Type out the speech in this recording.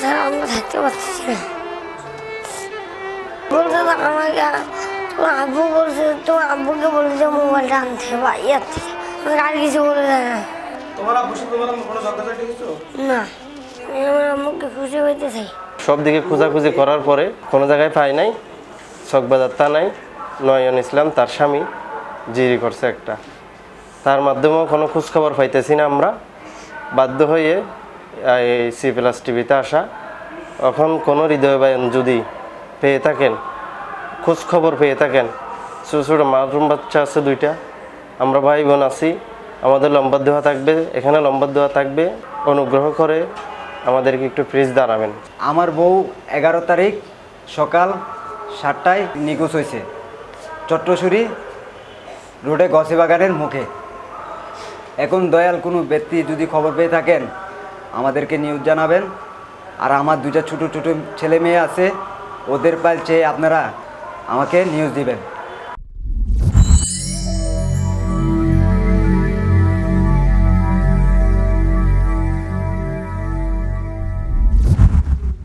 Sir আমরা থাকতে পারতেছি না। বলতে আমাকে তোমার আব্বু বলছে, তোমার আব্বুকে বলছে যে মোবাইলটা আনতে বা ইয়ার থেকে, আমাকে আর কিছু বলে দেয় না। তোমার আব্বুর সাথে তোমার কোনো ঝগড়াঝাটি হয়েছে? না, আমি আমার আম্মুকে খুশি হইতে চাই। সব দিকে খোঁজাখুঁজি করার পরে কোনো জায়গায় পাই নাই। চকবাজার থানায় নয়ন ইসলাম তার স্বামী জিডি করছে একটা, তার মাধ্যমেও কোনো খোঁজখবর পাইতেছি না আমরা। বাধ্য হয়ে এই C+ টিভিতে আসা। এখন কোনো হৃদয় বায়ন যদি পেয়ে থাকেন, খোঁজখবর পেয়ে থাকেন, ছোটো ছোটো মাসুম বাচ্চা আছে 2টা, আমরা ভাই বোন আছি, আমাদের লম্বা দেওয়া থাকবে, এখানে লম্বা দেওয়া থাকবে। অনুগ্রহ করে আমাদেরকে একটু প্লিজ দাঁড়াবেন। আমার বউ 11 তারিখ সকাল 7টায় নিখোঁজ হয়েছে, চট্টশুরি রোডে গছেবাগানের মুখে। এখন দয়াল কোনো ব্যক্তি যদি খবর পেয়ে থাকেন আমাদেরকে নিউজ জানাবেন। আর আমার 2টা ছোটো ছোটো ছেলে মেয়ে আছে, ওদের পাল চেয়ে আপনারা আমাকে নিউজ দিবেন।